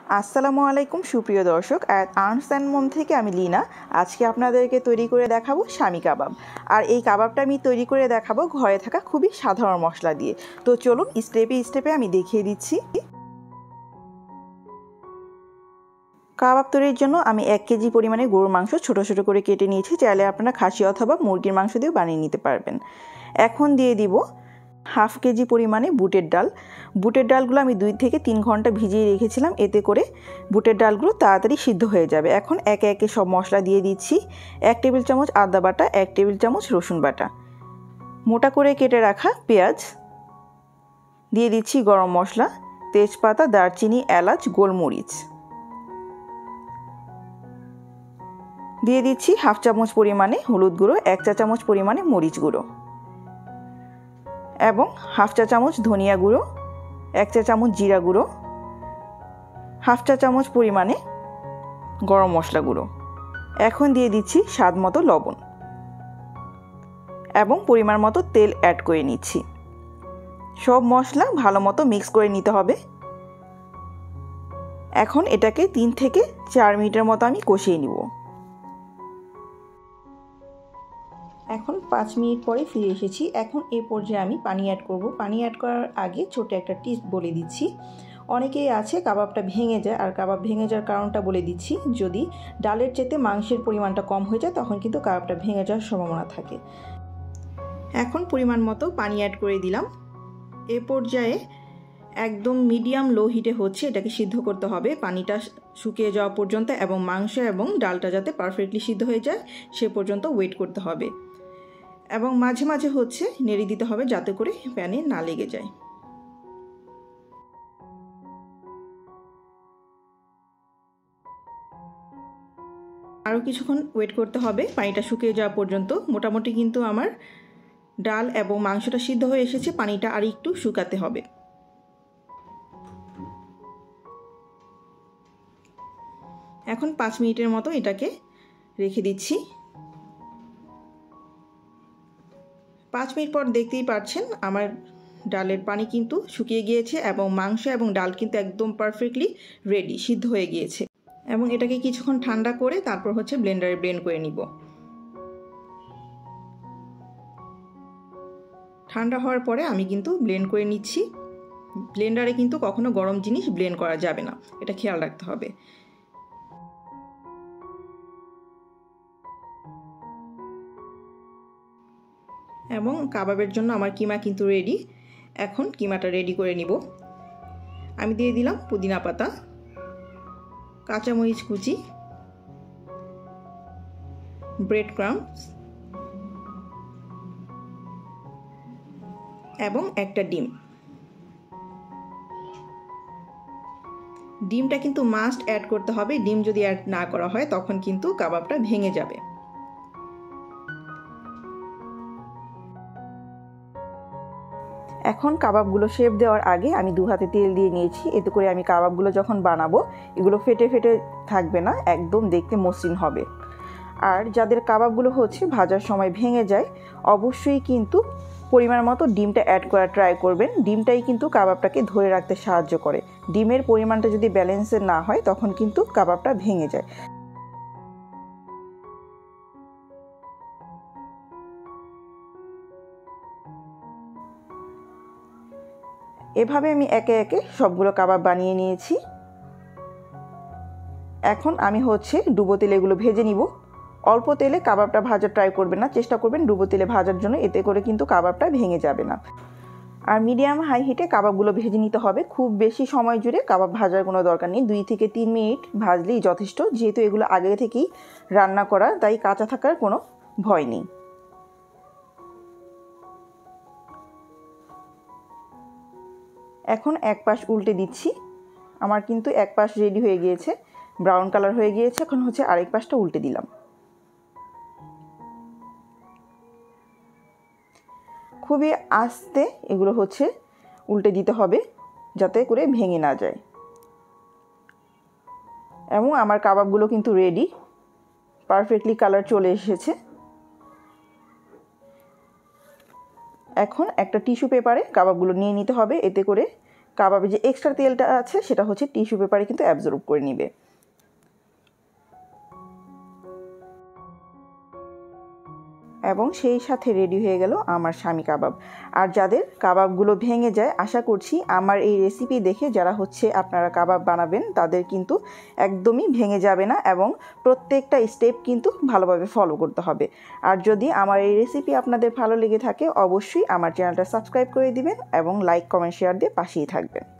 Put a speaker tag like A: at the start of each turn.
A: আসসালামু আলাইকুম সুপ্রিয় দর্শক, ayatsauntsandmom থেকে আমি লীনা। আজকে আপনাদেরকে তৈরি করে দেখাবো শামি কাবাব। আর এই কাবাবটা আমি তৈরি করে দেখাবো ঘরে থাকা খুবই সাধারণ মশলা দিয়ে। তো চলুন স্টেপে স্টেপে আমি দেখিয়ে দিচ্ছি। কাবাব তৈরির জন্য আমি 1 কেজি পরিমাণে গরুর মাংস ছোট ছোট করে কেটে নিয়েছি। চাইলে আপনারা খাসি অথবা মুরগির মাংস দিয়েও বানিয়ে নিতে পারবেন। এখন দিয়ে দিব হাফ কেজি পরিমাণে বুটের ডাল। বুটের ডালগুলো আমি 2 থেকে 3 ঘন্টা ভিজিয়ে রেখেছিলাম, এতে করে বুটের ডালগুলো তাড়াতাড়ি সিদ্ধ হয়ে যাবে। এখন একে একে সব মশলা দিয়ে দিচ্ছি। 1 টেবিল চামচ আদা বাটা, 1 টেবিল চামচ রসুন বাটা, মোটা করে কেটে রাখা পেঁয়াজ, দিয়ে দিচ্ছি গরম মশলা, তেজপাতা, দারচিনি, এলাচ, গোলমরিচ, দিয়ে দিচ্ছি হাফ চামচ পরিমাণে হলুদ গুঁড়ো, 1 চা চামচ পরিমাণে মরিচ গুঁড়ো এবং হাফ চা চামচ ধনিয়া গুঁড়ো, 1 চা চামচ জিরা গুঁড়ো, হাফ চা চামচ পরিমাণে গরম মশলা গুঁড়ো। এখন দিয়ে দিচ্ছি স্বাদ মতো লবণ এবং পরিমাণ মতো তেল অ্যাড করে নিচ্ছি। সব মশলা ভালো মতো মিক্স করে নিতে হবে। এখন এটাকে 3 থেকে 4 মিনিটের মতো আমি কষিয়ে নিব। এখন 5 মিনিট পরে ফিরে এসেছি। এখন এই পর্যায়ে আমি পানি অ্যাড করব। পানি অ্যাড করার আগে ছোট একটা টিপস বলে দিচ্ছি। অনেকেই আছে কাবাবটা ভেঙে যায়, আর কাবাব ভেঙে যাওয়ার কারণটা বলে দিচ্ছি। যদি ডালের চেয়ে মাংসের পরিমাণটা কম হয়ে যায় তখন কিন্তু কাবাবটা ভেঙে যাওয়ার সম্ভাবনা থাকে। এখন পরিমাণ মতো পানি অ্যাড করে দিলাম। এ পর্যায়ে একদম মিডিয়াম লো হিটে হচ্ছে এটাকে সিদ্ধ করতে হবে পানিটা শুকিয়ে যাওয়া পর্যন্ত, এবং মাংস এবং ডালটা যাতে পারফেক্টলি সিদ্ধ হয়ে যায় সে পর্যন্ত ওয়েট করতে হবে। এবং মাঝে মাঝে হচ্ছে নেড়ে দিতে হবে যাতে করে প্যানে না লেগে যায়। আরও কিছুক্ষণ ওয়েট করতে হবে পানিটা শুকিয়ে যাওয়া পর্যন্ত। মোটামুটি কিন্তু আমার ডাল এবং মাংসটা সিদ্ধ হয়ে এসেছে, পানিটা আর একটু শুকাতে হবে। এখন 5 মিনিটের মতো এটাকে রেখে দিচ্ছি। 5 মিনিট পর দেখতেই পাচ্ছেন আমার ডালের পানি কিন্তু শুকিয়ে গিয়েছে এবং মাংস এবং ডাল কিন্তু একদম পারফেক্টলি রেডি, সিদ্ধ হয়ে গিয়েছে। এবং এটাকে কিছুক্ষণ ঠান্ডা করে তারপর হচ্ছে ব্লেন্ডারে ব্লেন্ড করে নিব। ঠান্ডা হওয়ার পরে আমি কিন্তু ব্লেন্ড করে নিচ্ছি। ব্লেন্ডারে কিন্তু কখনো গরম জিনিস ব্লেন্ড করা যাবে না, এটা খেয়াল রাখতে হবে। এবং কাবাবের জন্য আমার কিমা কিন্তু রেডি। এখন কিমাটা রেডি করে নিব। আমি দিয়ে দিলাম পুদিনা পাতা, কাঁচামরিচ কুচি, ব্রেড ক্রাম্বস এবং একটা ডিম। ডিমটা কিন্তু মাস্ট অ্যাড করতে হবে। ডিম যদি অ্যাড না করা হয় তখন কিন্তু কাবাবটা ভেঙে যাবে। এখন কাবাবগুলো শেপ দেওয়ার আগে আমি 2 হাতে তেল দিয়ে নিয়েছি, এতে করে আমি কাবাবগুলো যখন বানাবো এগুলো ফেটে ফেটে থাকবে না, একদম দেখতে মসৃণ হবে। আর যাদের কাবাবগুলো হচ্ছে ভাজার সময় ভেঙে যায় অবশ্যই কিন্তু পরিমাণ মতো ডিমটা অ্যাড করা ট্রাই করবেন। ডিমটাই কিন্তু কাবাবটাকে ধরে রাখতে সাহায্য করে। ডিমের পরিমাণটা যদি ব্যালেন্সের না হয় তখন কিন্তু কাবাবটা ভেঙে যায়। এভাবে আমি একে একে সবগুলো কাবাব বানিয়ে নিয়েছি। এখন আমি হচ্ছে ডুবো তেলে এগুলো ভেজে নিব। অল্প তেলে কাবাবটা ভাজা ট্রাই করবেন না, চেষ্টা করবেন ডুবো তেলে ভাজার জন্য, এতে করে কিন্তু কাবাবটা ভেঙে যাবে না। আর মিডিয়াম হাই হিটে কাবাবগুলো ভেজে নিতে হবে। খুব বেশি সময় জুড়ে কাবাব ভাজার কোনো দরকার নেই, 2 থেকে 3 মিনিট ভাজলেই যথেষ্ট। যেহেতু এগুলো আগে থেকেই রান্না করা তাই কাঁচা থাকার কোনো ভয় নেই। এখন এক পাশ উল্টে দিচ্ছি। আমার কিন্তু এক পাশ রেডি হয়ে গিয়েছে, ব্রাউন কালার হয়ে গিয়েছে। এখন হচ্ছে আরেক পাশটা উল্টে দিলাম। খুবই আস্তে এগুলো হচ্ছে উল্টে দিতে হবে যাতে করে ভেঙে না যায়। এবং আমার কাবাবগুলো কিন্তু রেডি, পারফেক্টলি কালার চলে এসেছে। এখন একটা টিস্যু পেপারে কাবাবগুলো নিয়ে নিতে হবে, এতে করে কাবাবে যে এক্সট্রা তেলটা আছে সেটা হচ্ছে টিস্যু পেপারে কিন্তু অ্যাবজর্ব করে নেবে। এবং সেই সাথে রেডি হয়ে গেল আমার স্বামী কাবাব। আর যাদের কাবাবগুলো ভেঙে যায়, আশা করছি আমার এই রেসিপি দেখে যারা হচ্ছে আপনারা কাবাব বানাবেন তাদের কিন্তু একদমই ভেঙে যাবে না এবং প্রত্যেকটা স্টেপ কিন্তু ভালোভাবে ফলো করতে হবে। আর যদি আমার এই রেসিপি আপনাদের ভালো লেগে থাকে অবশ্যই আমার চ্যানেলটা সাবস্ক্রাইব করে দিবেন এবং লাইক কমেন্ট শেয়ার দিয়ে পাশেই থাকবেন।